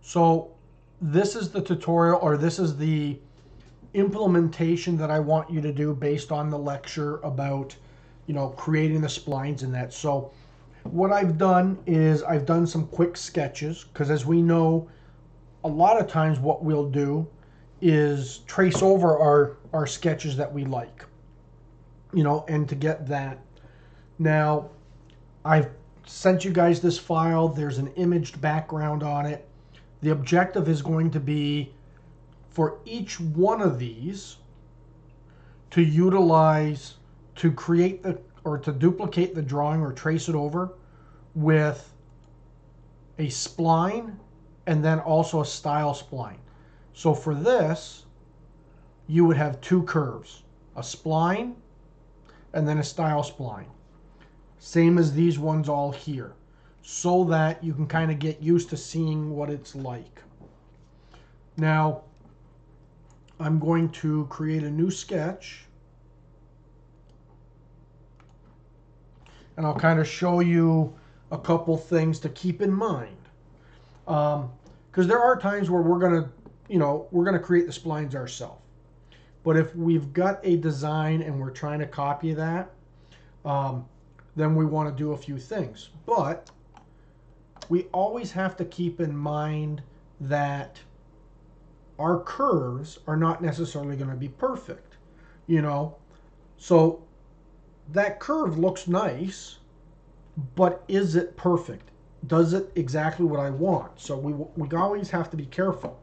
So this is the tutorial, or this is the implementation that I want you to do based on the lecture about, creating the splines and that. So what I've done is I've done some quick sketches, because as we know, a lot of times what we'll do is trace over our sketches that we like, and to get that. Now, I've sent you guys this file. There's an imaged background on it. The objective is going to be for each one of these to utilize, to create or to duplicate the drawing or trace it over with a spline and then also a style spline. So for this, you would have two curves, a spline and then a style spline. Same as these ones all here, so that you can kind of get used to seeing what it's like. Now, I'm going to create a new sketch, and I'll kind of show you a couple things to keep in mind. Because there are times where we're gonna create the splines ourselves. But if we've got a design and we're trying to copy that, then we want to do a few things. But we always have to keep in mind that our curves are not necessarily going to be perfect, So that curve looks nice, but is it perfect? Does it exactly what I want? So we always have to be careful.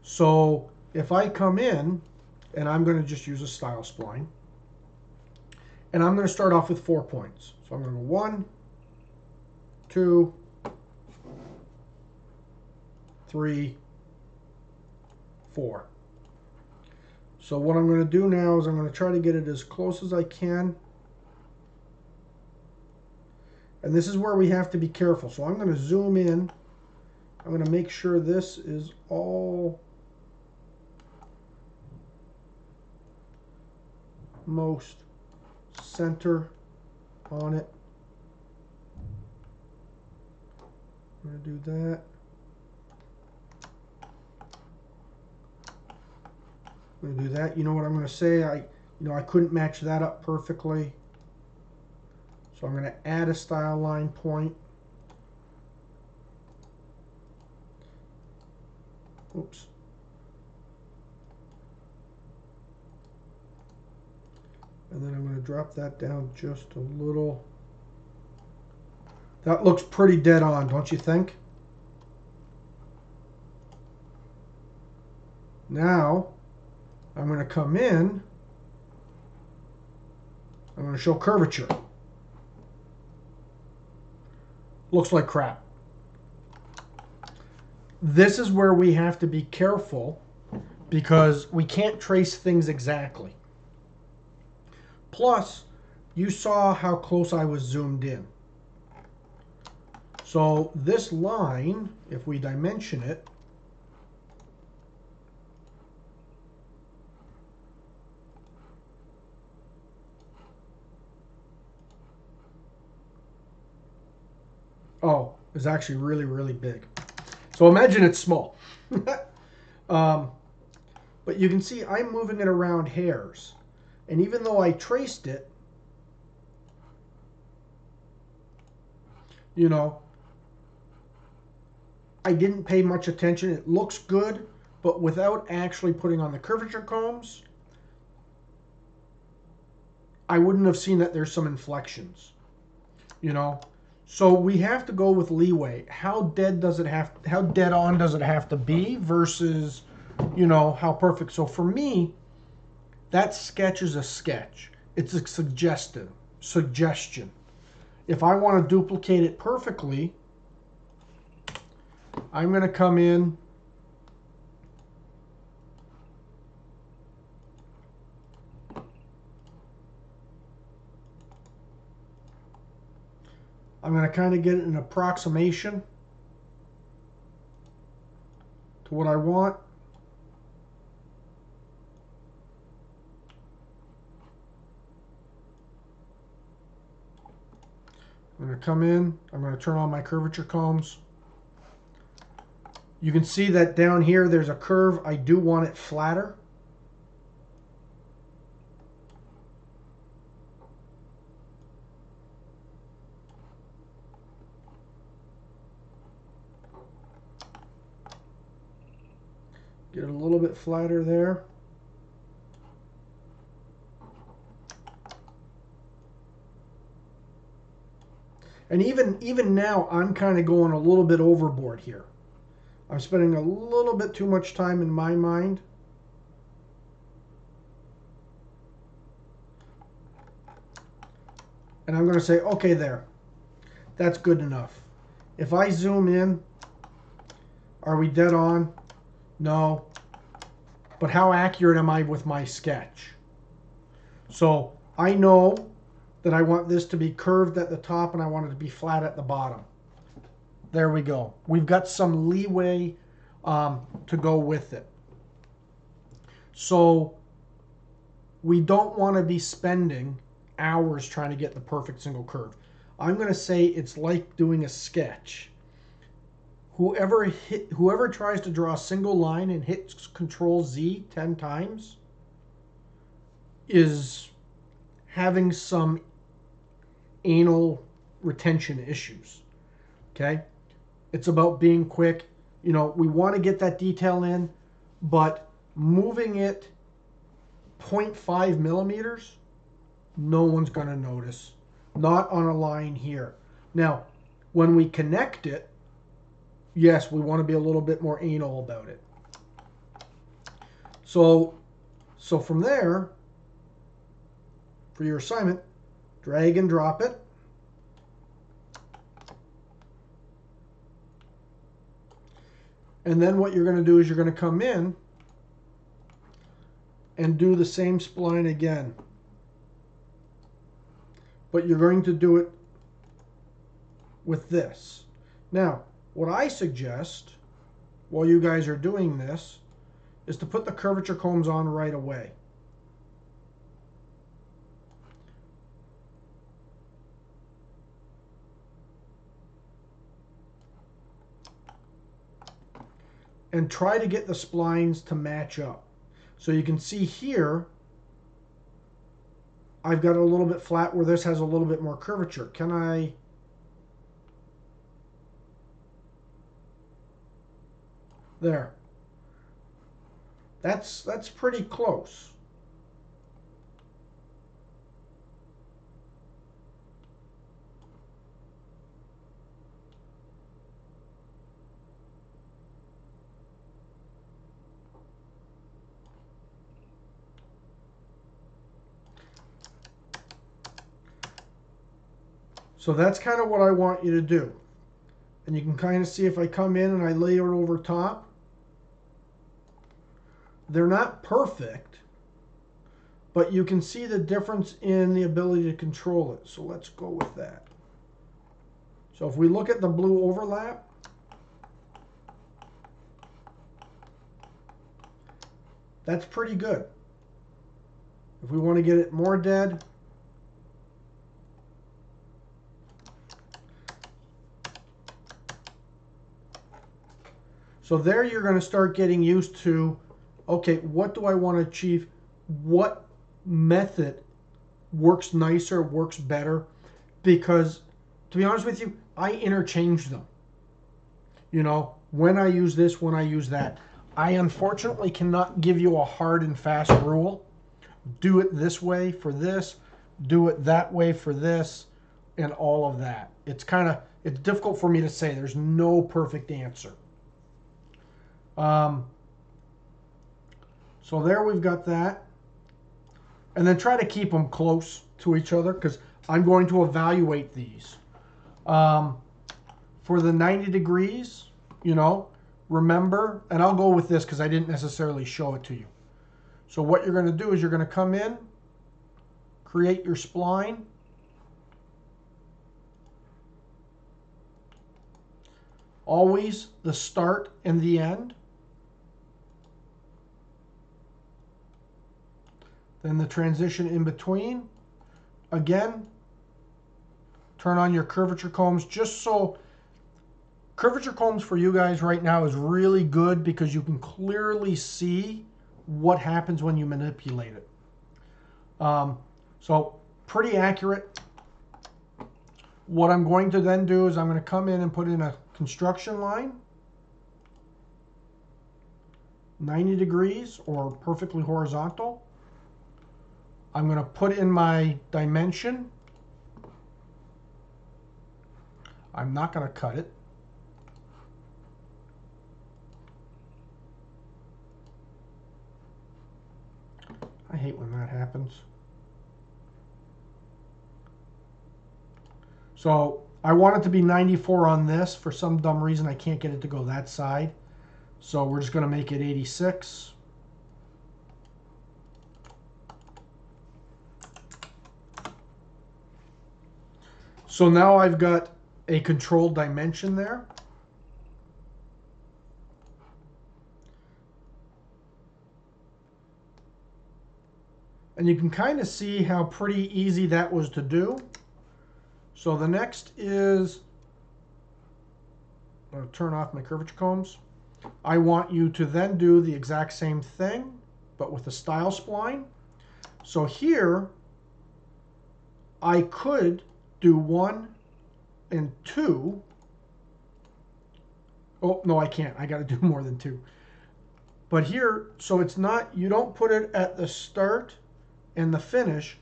So if I come in, and I'm going to just use a style spline, and I'm going to start off with 4 points. So I'm going to go 1, 2, 3, 4. So what I'm going to do now is I'm going to try to get it as close as I can. And this is where we have to be careful. So I'm going to zoom in. I'm going to make sure this is all most center on it. I'm going to do that. I'm going to do that. You know what I'm going to say? I couldn't match that up perfectly. So I'm going to add a style line point. Oops. And then I'm going to drop that down just a little. That looks pretty dead on, don't you think? Now, I'm going to come in. I'm going to show curvature. Looks like crap. This is where we have to be careful, because we can't trace things exactly. Plus, you saw how close I was zoomed in. So this line, if we dimension it, is actually really, really big. So imagine it's small. But you can see I'm moving it around hairs. And even though I traced it, I didn't pay much attention. It looks good, but without actually putting on the curvature combs, I wouldn't have seen that there's some inflections, So we have to go with leeway. How dead on does it have to be versus, how perfect. So for me, that sketch is a sketch. It's a suggestion. If I want to duplicate it perfectly, I'm going to come in I'm going to kind of get an approximation to what I want. I'm going to come in, I'm going to turn on my curvature combs. You can see that down here there's a curve. I do want it flatter. Get it a little bit flatter there. And even now, I'm kind of going a little bit overboard here. I'm spending a little bit too much time in my mind. And I'm going to say, okay, there. That's good enough. If I zoom in, are we dead on? No. But how accurate am I with my sketch? So I know that I want this to be curved at the top and I want it to be flat at the bottom. There we go. We've got some leeway to go with it. So we don't want to be spending hours trying to get the perfect single curve. I'm going to say it's like doing a sketch. Whoever tries to draw a single line and hits Control Z 10 times is having some anal retention issues. Okay? It's about being quick. You know, we want to get that detail in, but moving it 0.5 millimeters, no one's going to notice. Not on a line here. Now, when we connect it, yes, we want to be a little bit more anal about it. So from there, for your assignment, drag and drop it. And then what you're going to do is you're going to come in and do the same spline again. But you're going to do it with this. Now, what I suggest while you guys are doing this is to put the curvature combs on right away. And try to get the splines to match up. So you can see here, I've got it a little bit flat where this has a little bit more curvature. Can I... There. That's pretty close. So that's kind of what I want you to do. And you can kind of see if I come in and I layer it over top. They're not perfect, but you can see the difference in the ability to control it. So let's go with that. So if we look at the blue overlap, that's pretty good. If we want to get it more dead, so there you're going to start getting used to, okay, what do I want to achieve? What method works nicer, works better? Because, to be honest with you, I interchange them. You know, when I use this, when I use that. I unfortunately cannot give you a hard and fast rule. Do it this way for this, do it that way for this, and all of that. It's difficult for me to say. There's no perfect answer. So there we've got that. And then try to keep them close to each other because I'm going to evaluate these. For the 90 degrees, you know, remember, and I'll go with this because I didn't necessarily show it to you. So what you're going to do is you're going to come in, create your spline. Always the start and the end. Then the transition in between. Again, turn on your curvature combs just so Curvature combs for you guys right now is really good because you can clearly see what happens when you manipulate it. So pretty accurate. What I'm going to then do is I'm going to come in and put in a construction line, 90 degrees or perfectly horizontal. I'm going to put in my dimension. I'm not going to cut it. I hate when that happens. So I want it to be 94 on this. For some dumb reason, I can't get it to go that side. So we're just going to make it 86. So now I've got a controlled dimension there. And you can kind of see how pretty easy that was to do. So the next is, I'm going to turn off my curvature combs. I want you to then do the exact same thing, but with a style spline. So here, I could do 1 and 2. Oh, no, I can't. I got to do more than 2. But here, so it's not, you don't put it at the start and the finish.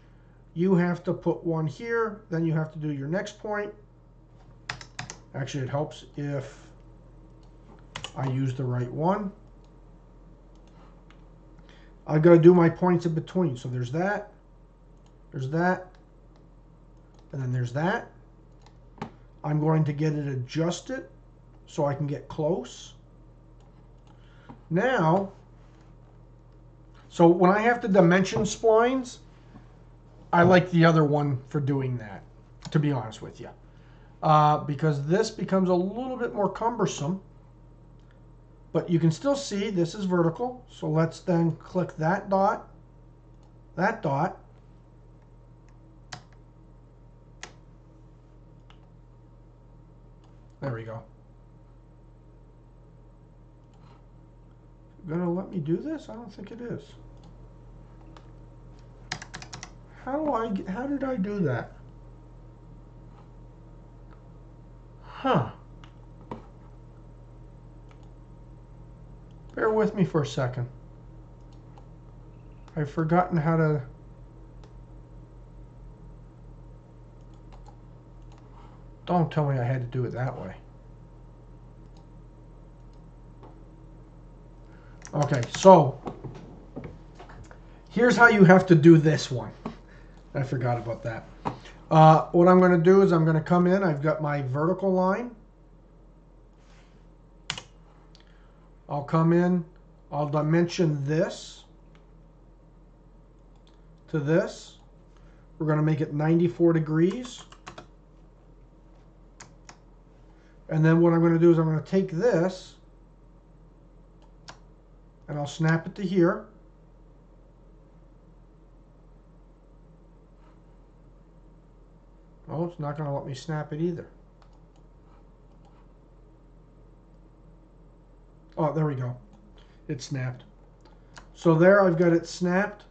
You have to put 1 here, then you have to do your next point. Actually, it helps if I use the right one. I've got to do my points in between. So there's that, and then there's that. I'm going to get it adjusted so I can get close. Now, so when I have to dimension splines, I like the other one for doing that, to be honest with you. Because this becomes a little bit more cumbersome. But you can still see this is vertical. So let's then click that dot, that dot. There we go. Gonna let me do this? I don't think it is. How did I do that? Huh. Bear with me for a second. I've forgotten how to... Don't tell me I had to do it that way. Okay, so here's how you have to do this one. I forgot about that. What I'm going to do is I'm going to come in. I've got my vertical line. I'll come in. I'll dimension this to this. We're going to make it 94 degrees. And then what I'm going to do is I'm going to take this and I'll snap it to here. Oh, it's not going to let me snap it either. Oh, there we go. It snapped. So there I've got it snapped.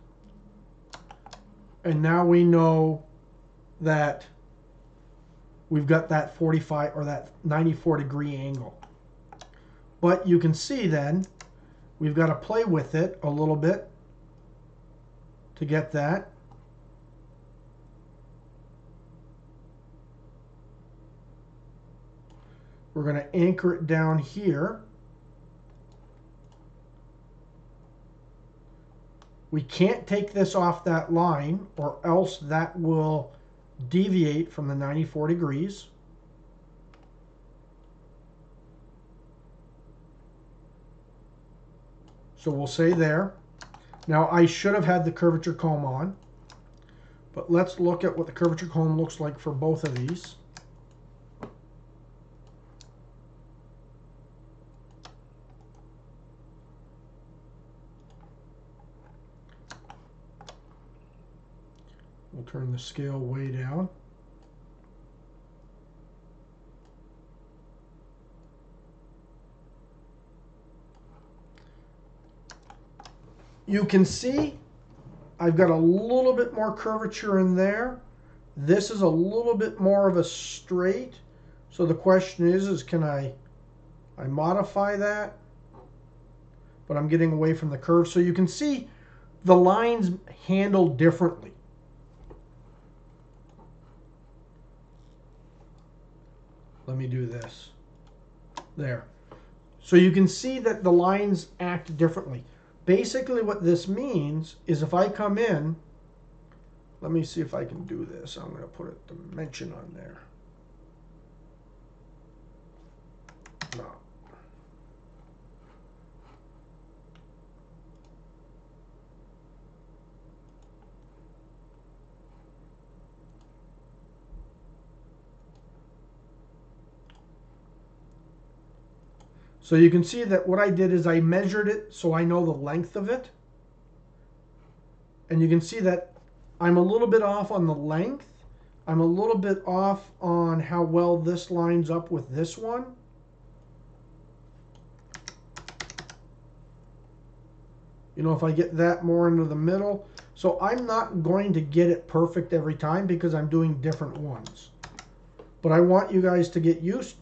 And now we know that we've got that 45 or that 94 degree angle. But you can see then we've got to play with it a little bit to get that. We're going to anchor it down here. We can't take this off that line or else that will deviate from the 94 degrees. So we'll say there. Now I should have had the curvature comb on, but let's look at what the curvature comb looks like for both of these. We'll turn the scale way down. you can see I've got a little bit more curvature in there. This is a little bit more of a straight. So the question is can I modify that? But I'm getting away from the curve. So you can see the lines handled differently. Let me do this. There. So you can see that the lines act differently. Basically what this means is if I come in, let me see if I can do this. I'm going to put a dimension on there. No. So you can see that what I did is I measured it so I know the length of it. And you can see that I'm a little bit off on the length. I'm a little bit off on how well this lines up with this one. You know, if I get that more into the middle. So I'm not going to get it perfect every time because I'm doing different ones. But I want you guys to get used.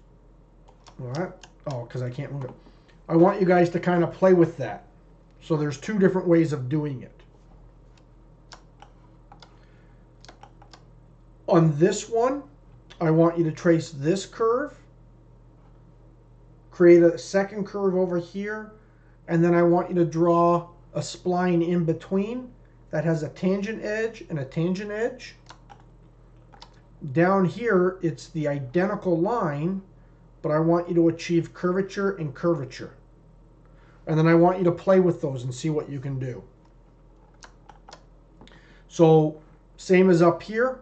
All right. Oh, because I can't move it. I want you guys to kind of play with that. So there's two different ways of doing it. On this one, I want you to trace this curve, create a second curve over here, and then I want you to draw a spline in between that has a tangent edge and a tangent edge. Down here, it's the identical line, but I want you to achieve curvature and curvature. And then I want you to play with those and see what you can do. So, same as up here.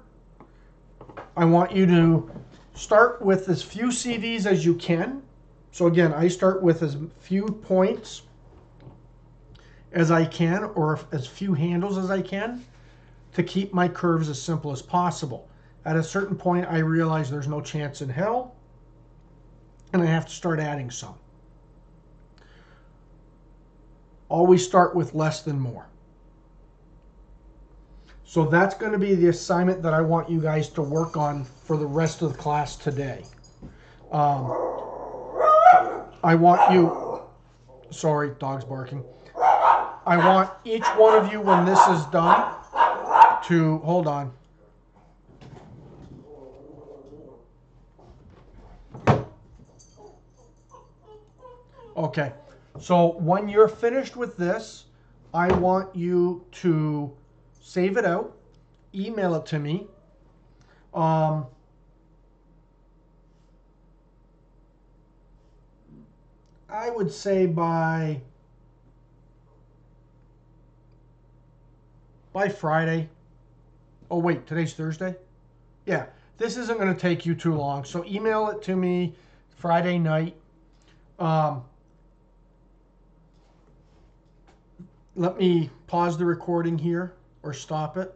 I want you to start with as few CVs as you can. So again, I start with as few points as I can, or as few handles as I can, to keep my curves as simple as possible. At a certain point, I realize there's no chance in hell, and I have to start adding some. Always start with less than more. So that's going to be the assignment that I want you guys to work on for the rest of the class today. I want you, sorry, dog's barking. I want each one of you, when this is done, to, hold on. Okay, so when you're finished with this, I want you to save it out, email it to me. I would say by Friday. Oh wait, today's Thursday? Yeah, this isn't going to take you too long. So email it to me Friday night. Let me pause the recording here or stop it.